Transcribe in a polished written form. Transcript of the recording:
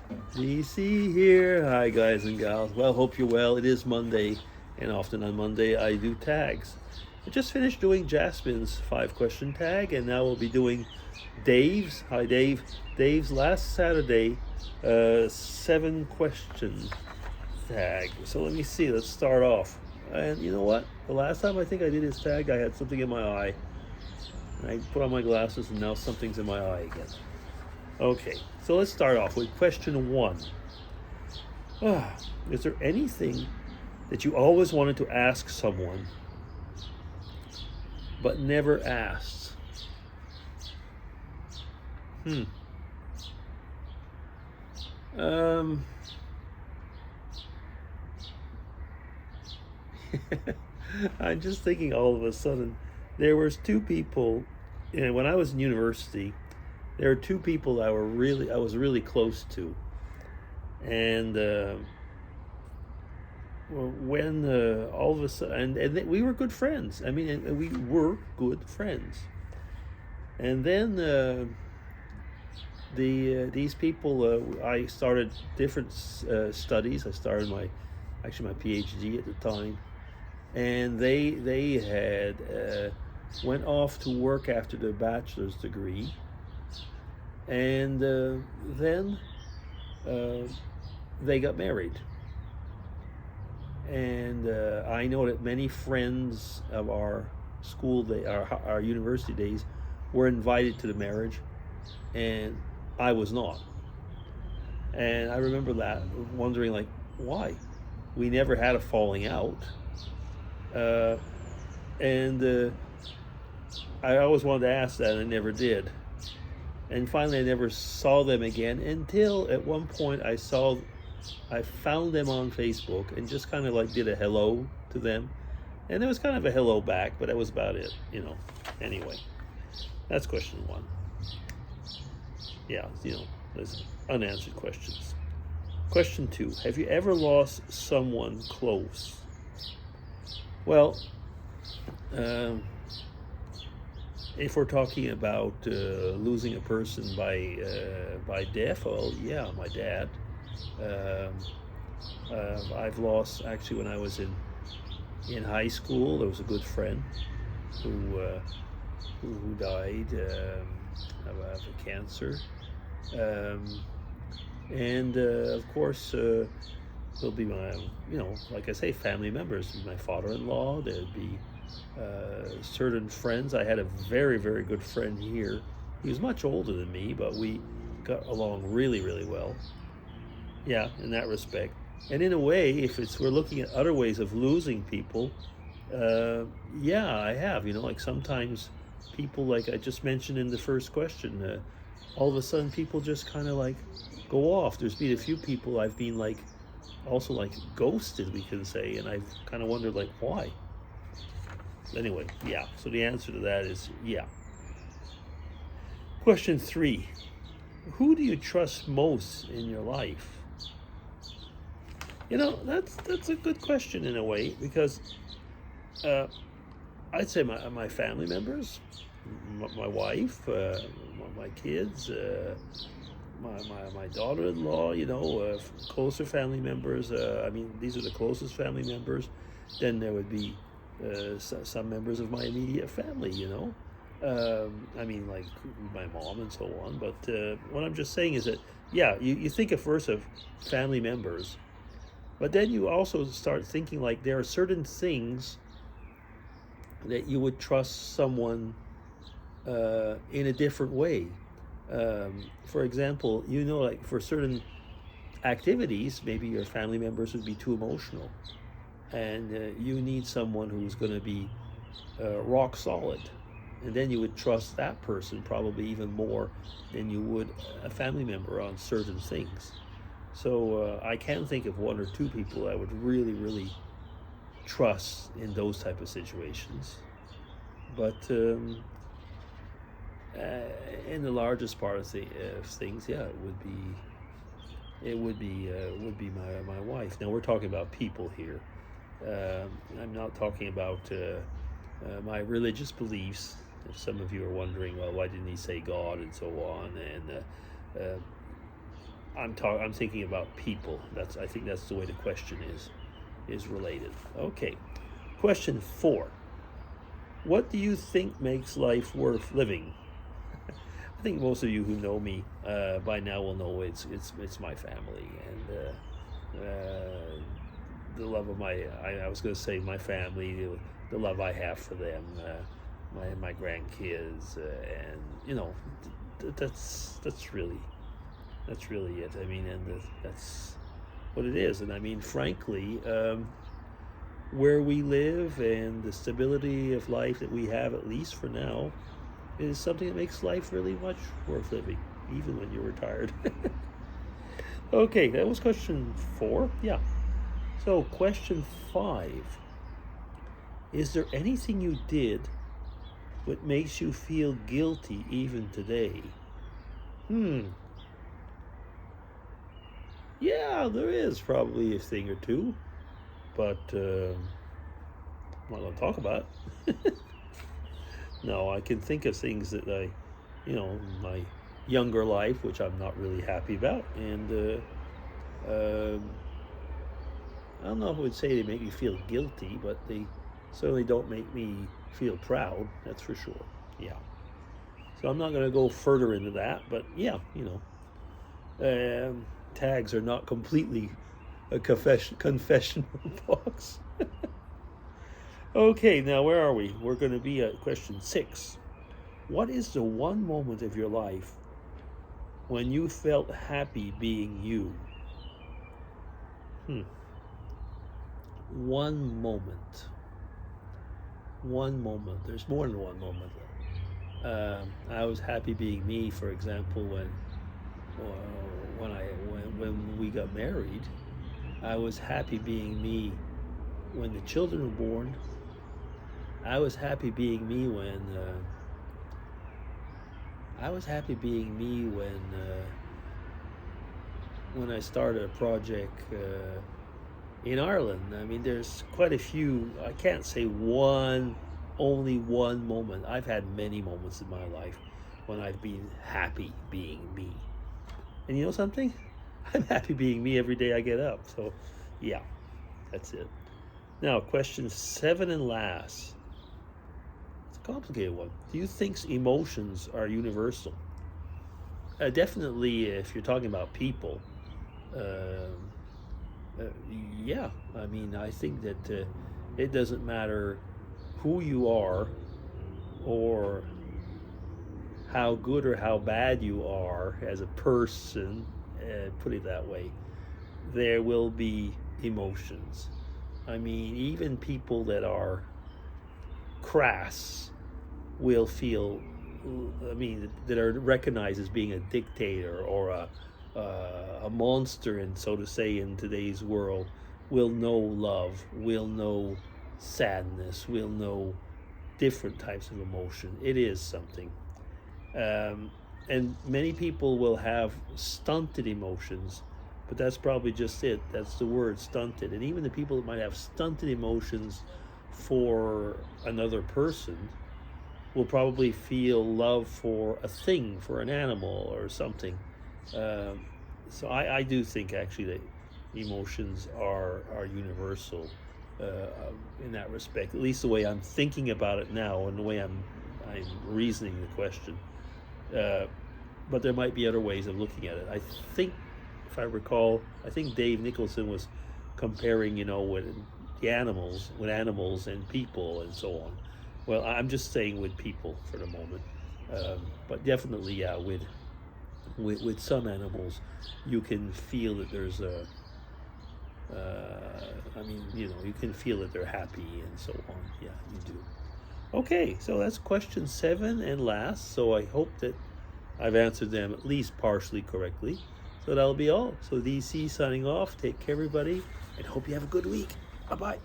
DC here. Hi, guys and gals. Well, hope you're well. It is Monday, and often on Monday I do tags. I just finished doing Jasmine's 5 question tag, and now we'll be doing Dave's. Hi, Dave. Dave's last Saturday 7 question tag. So let me see. Let's start off. And you know what? The last time I think I did his tag, I had something in my eye. And I put on my glasses, and now something's in my eye again. Okay, so let's start off with question one. Is there anything that you always wanted to ask someone but never asked? Hmm. Um. I'm just thinking all of a sudden, there was two people, when I was in university, there were two people I was really close to, and when all of a sudden, we were good friends. I mean, and we were good friends, and then these people, I started different studies. I started my PhD at the time, and they had went off to work after their bachelor's degree, and then they got married. And I know that many friends of our our university days, were invited to the marriage, and I was not. And I remember that, wondering, like, why? We never had a falling out, uh, and I always wanted to ask that, and I never did. And finally, I never saw them again until at one point I found them on Facebook and just kind of like did a hello to them, and it was kind of a hello back, but that was about it. Anyway, that's question one. Yeah, there's unanswered questions. Question two: have you ever lost someone close? Well, um, if we're talking about losing a person by death, well, yeah, my dad. Um, I've lost, actually, when I was in high school. There was a good friend who who died of cancer, um, and of course there'll be my, like I say, family members. My father-in-law. There'd be certain friends. I had a very, very good friend here. He was much older than me, but we got along really, really well. Yeah, in that respect. And in a way, if we're looking at other ways of losing people, yeah, I have. Like sometimes people, like I just mentioned in the first question, all of a sudden people just kind of like go off. There's been a few people I've been like, also like ghosted, we can say, and I've kind of wondered like why. Anyway, yeah. So the answer to that is yeah. Question three: who do you trust most in your life? That's a good question in a way, because uh, I'd say my family members, my wife, my kids, my daughter-in-law. Closer family members. I mean, these are the closest family members. Then there would be some members of my immediate family. I mean, like my mom and so on. But what I'm just saying is that, yeah, you think at first of family members. But then you also start thinking like there are certain things that you would trust someone in a different way. For example, like for certain activities, maybe your family members would be too emotional, and you need someone who's going to be rock solid. And then you would trust that person probably even more than you would a family member on certain things. So I can think of one or two people I would really, really trust in those type of situations. But in the largest part of things, yeah, it would be my wife. Now we're talking about people here. I'm not talking about my religious beliefs. If some of you are wondering, well, why didn't he say God and so on? And I'm thinking about people. I think that's the way the question is related. Okay. Question 4. What do you think makes life worth living? I think most of you who know me by now will know it's my family and the love of I was going to say my family, the love I have for them, my grandkids, and you know, that's really it. I mean, and that's what it is. And I mean, frankly, where we live and the stability of life that we have, at least for now, is something that makes life really much worth living, even when you're retired. Okay, that was question 4. Yeah. So question 5. Is there anything you did that makes you feel guilty even today? Yeah, there is probably a thing or two, but I'm not going to talk about it. No, I can think of things that my younger life, which I'm not really happy about, and I don't know if I would say they make me feel guilty, but they certainly don't make me feel proud, that's for sure. Yeah. So I'm not going to go further into that, but yeah, tags are not completely a confessional box. Okay, now where are we? We're going to be at question 6. What is the one moment of your life when you felt happy being you? One moment. One moment. There's more than one moment. I was happy being me, for example, when we got married. I was happy being me when the children were born. I was happy being me when I started a project in Ireland. I mean, there's quite a few. I can't say only one moment. I've had many moments in my life when I've been happy being me. And you know something? I'm happy being me every day I get up. So, yeah, that's it. Now, question 7 and last. It's a complicated one. Do you think emotions are universal? Definitely, if you're talking about people. Yeah, I mean, I think that it doesn't matter who you are or how good or how bad you are as a person, put it that way, there will be emotions. I mean, even people that are crass will feel, that are recognized as being a dictator or a monster, and so to say, in today's world, will know love, will know sadness, will know different types of emotion. It is something. And many people will have stunted emotions, but that's probably just it. That's the word, stunted. And even the people that might have stunted emotions for another person will probably feel love for a thing, for an animal or something. So I do think actually that emotions are universal in that respect. At least the way I'm thinking about it now, and the way I'm reasoning the question. But there might be other ways of looking at it. I think, if I recall, I think Dave Nicholson was comparing, with animals and people and so on. Well, I'm just saying with people for the moment. But definitely, yeah, with some animals, you can feel that there's you can feel that they're happy and so on. Yeah, you do. Okay, so that's question 7 and last. So I hope that I've answered them at least partially correctly. So that'll be all. So DC signing off. Take care, everybody, and hope you have a good week. Bye-bye.